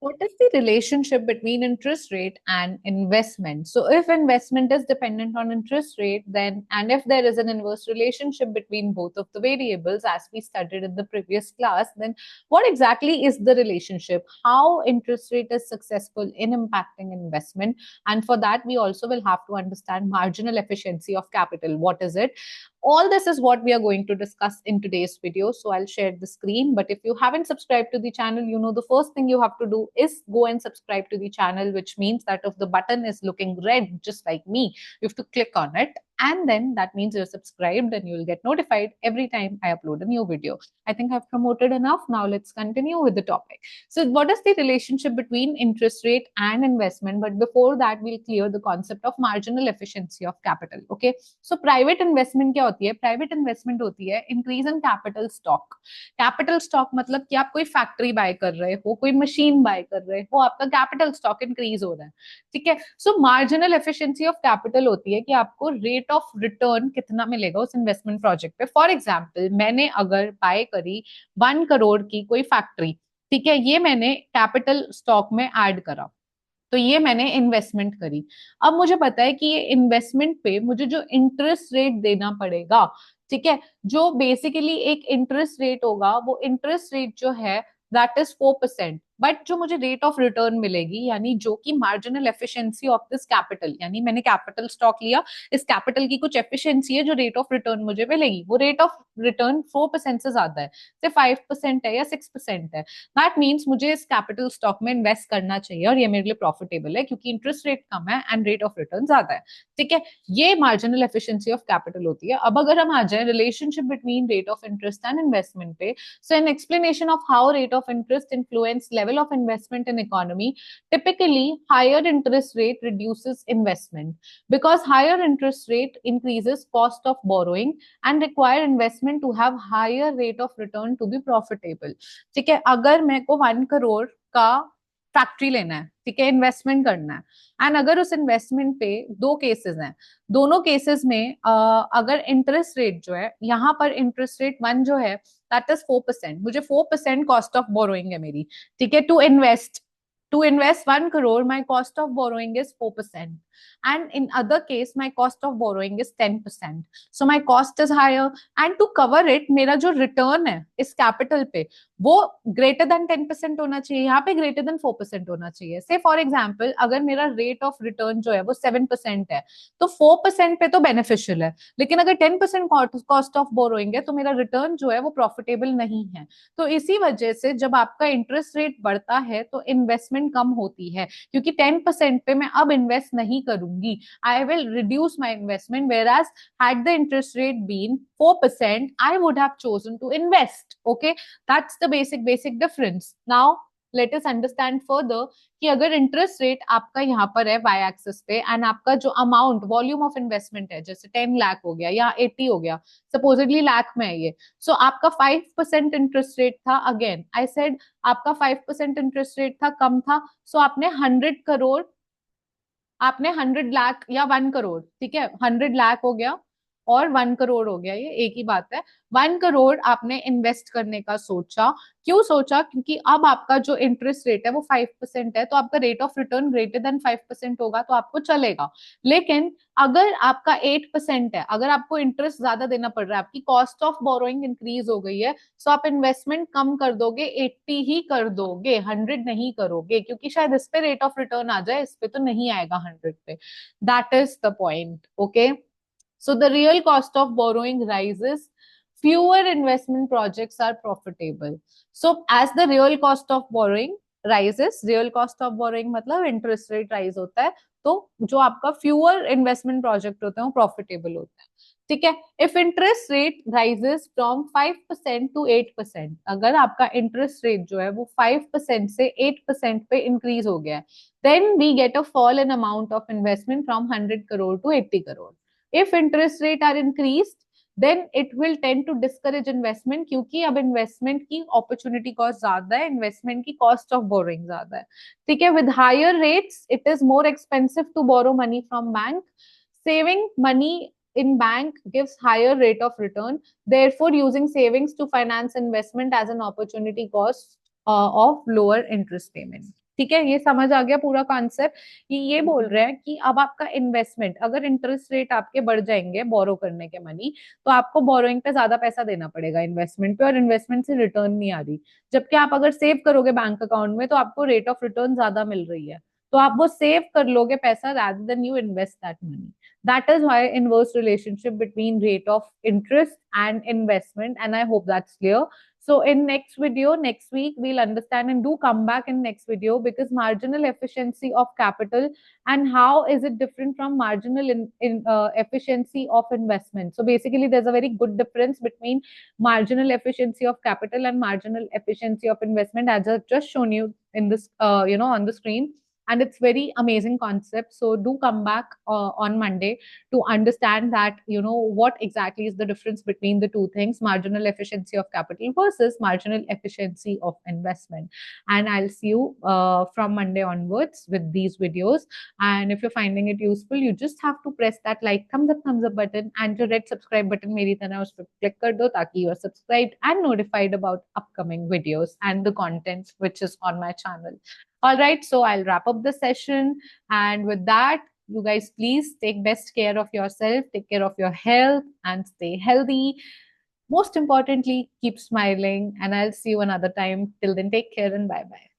What is the relationship between interest rate and investment? So, if investment is dependent on interest rate, then and if there is an inverse relationship between both of the variables, as we studied in the previous class, then what exactly is the relationship? How interest rate is successful in impacting investment? And for that, we also will have to understand marginal efficiency of capital. What is it? All this is what we are going to discuss in today's video. So I'll share the screen. But if you haven't subscribed to the channel, you know the first thing you have to do is go and subscribe to the channel, which means that if the button is looking red, just like me, you have to click on it. And then that means you're subscribed and you'll get notified every time I upload a new video. I think I've promoted enough. Now let's continue with the topic. So what is the relationship between interest rate and investment? But before that, we'll clear the concept of marginal efficiency of capital. Okay. So private investment क्या होती है? Private investment होती है increase in capital stock. Capital stock मतलब कि आप कोई factory bye कर रहे हो, कोई मशीन बाय कर रहे हो, आपका कैपिटल स्टॉक इंक्रीज हो रहा है, ठीक है. सो मार्जिनल एफिशिएंसी ऑफ कैपिटल होती है कि आपको रेट ऑफ रिटर्न कितना मिलेगा उस इन्वेस्टमेंट प्रोजेक्ट पे. फॉर एग्जांपल, मैंने अगर बाय करी 1 करोड़ की कोई फैक्ट्री, ठीक है, ये मैंने कैपिटल स्टॉक में ऐड करा, तो ये मैंने इन्वेस्टमेंट करी. अब मुझे पता है कि ये इन्वेस्टमेंट पे मुझे जो इंटरेस्ट रेट देना पड़ेगा, ठीक है, जो बेसिकली एक इंटरेस्ट रेट होगा, वो इंटरेस्ट रेट जो है दैट इज 4%. बट जो मुझे रेट ऑफ रिटर्न मिलेगी, यानी जो कि marginal efficiency of this capital, यानी मैंने कैपिटल स्टॉक लिया, इस कैपिटल की कुछ एफिशिएंसी है, जो रेट ऑफ रिटर्न मुझे मिलेगी, वो रेट ऑफ रिटर्न 4% से ज्यादा है, से 5% है या 6% है. दैट मीन्स मुझे इस कैपिटल स्टॉक में इन्वेस्ट करना चाहिए और ये मेरे लिए प्रॉफिटेबल है क्योंकि इंटरेस्ट रेट कम है एंड रेट ऑफ रिटर्न ज्यादा है, ठीक है. ये मार्जिनल एफिशिएंसी ऑफ कैपिटल होती है. अब अगर हम आ जाए relationship between rate of interest and investment पे, so an explanation of how rate of interest influence level of investment in economy. Typically, higher interest rate reduces investment because higher interest rate increases cost of borrowing and require investment to have higher rate of return to be profitable. ठीक है, अगर मेरे को 1 करोड़ का factory लेना है, ठीक है, इन्वेस्टमेंट करना है, एंड अगर उस इन्वेस्टमेंट पे दो केसेस हैं, दोनों केसेस में अगर इंटरेस्ट रेट जो है, यहाँ पर इंटरेस्ट रेट 1 जो है दैट इज 4%, मुझे 4% कॉस्ट ऑफ बोरोइंग है मेरी, ठीक है, to invest 1 crore, my cost of borrowing is 4%. And in other case, my cost of borrowing is 10%. So my cost is higher. And to cover it, मेरा जो return है इस capital पे, वो greater than 10% होना चाहिए, यहाँ पे greater than 4% होना चाहिए. Say for example, अगर मेरा rate of return जो है वो 7% है, तो 4% पे तो beneficial है, लेकिन अगर 10% cost of borrowing है, तो मेरा return जो है वो profitable नहीं है. तो इसी वजह से जब आपका इंटरेस्ट रेट बढ़ता है तो इन्वेस्टमेंट कम होती है, क्योंकि 10% पे मैं अब इन्वेस्ट नहीं करूंगी. I will reduce my investment, whereas had the interest rate been 4%, I would have chosen to invest. Okay, that's the basic difference. Now let us understand further कि अगर इंटरेस्ट रेट आपका यहाँ पर है Y axis पे, and आपका जो amount volume of investment है, जैसे 10 लाख हो गया या 80 हो गया, सपोजिटली लाख में है ये, सो आपका 5% इंटरेस्ट रेट था. अगेन आई सेड आपका 5% इंटरेस्ट रेट था, कम था, सो आपने 100 करोड़, आपने 100 लाख या 1 करोड़, ठीक है, 100 लाख हो गया और 1 करोड़ हो गया, ये एक ही बात है. 1 करोड़ आपने इन्वेस्ट करने का सोचा. क्यों सोचा? क्योंकि अब आपका जो इंटरेस्ट रेट है वो 5% है, तो आपका rate of return greater than 5% होगा, तो आपको चलेगा. लेकिन अगर आपका 8% है, अगर आपको इंटरेस्ट ज्यादा देना पड़ रहा है, आपकी कॉस्ट ऑफ बोरोइंग इंक्रीज हो गई है, सो आप इन्वेस्टमेंट कम कर दोगे, 80 ही कर दोगे, 100 नहीं करोगे, क्योंकि शायद इस पे रेट ऑफ रिटर्न आ जाए, इस पे तो नहीं आएगा 100 पे. That is the point. Okay, so the real cost of borrowing rises, fewer investment projects are profitable. So as the real cost of borrowing rises, real cost of borrowing मतलब interest rate rise होता है, तो जो आपका fewer investment project होते हैं वो profitable होते हैं, ठीक है. If interest rate rises from 5% to 8%, अगर आपका interest rate जो है वो 5% से 8% पे increase हो गया है, then we get a fall in amount of investment from 100 crore to 80 crore. If interest rate are increased, then it will tend to discourage investment, क्योंकि अब इन्वेस्टमेंट की अपॉर्चुनिटी कॉस्ट ज्यादा है, इन्वेस्टमेंट की कॉस्ट ऑफ बोरोइंग ज्यादा है, ठीक है. With higher rates it is more expensive to borrow money from bank. Saving money in bank gives higher rate of return, therefore using savings to finance investment as an opportunity cost of lower interest payment. ठीक है, ये समझ आ गया पूरा concept. ये बोल रहे हैं कि अब आपका इन्वेस्टमेंट, अगर इंटरेस्ट रेट आपके बढ़ जाएंगे बोरो करने के मनी, तो आपको बोरोइंग पे ज्यादा पैसा देना पड़ेगा इन्वेस्टमेंट पे, और इन्वेस्टमेंट से रिटर्न नहीं आ रही। जबकि आप अगर सेव करोगे बैंक अकाउंट में तो आपको रेट ऑफ रिटर्न ज्यादा मिल रही है, तो आप वो सेव कर लोगे पैसा rather than you invest that money. That is why inverse relationship between rate of interest and investment, and I hope that's clear. So in next video, next week, we'll understand, and do come back in next video, because marginal efficiency of capital and how is it different from marginal efficiency of investment. So basically, there's a very good difference between marginal efficiency of capital and marginal efficiency of investment, as I've just shown you in this, on the screen. And it's very amazing concept. So do come back on Monday to understand that, what exactly is the difference between the two things, marginal efficiency of capital versus marginal efficiency of investment. And I'll see you from Monday onwards with these videos. And if you're finding it useful, you just have to press that like, thumbs up button, and the red subscribe button मेरी तरह उस पर click कर दो, ताकि you are subscribed and notified about upcoming videos and the content which is on my channel. All right, so I'll wrap up the session. And with that, you guys please take best care of yourself, take care of your health, and stay healthy. Most importantly, keep smiling. And I'll see you another time. Till then, take care and bye bye.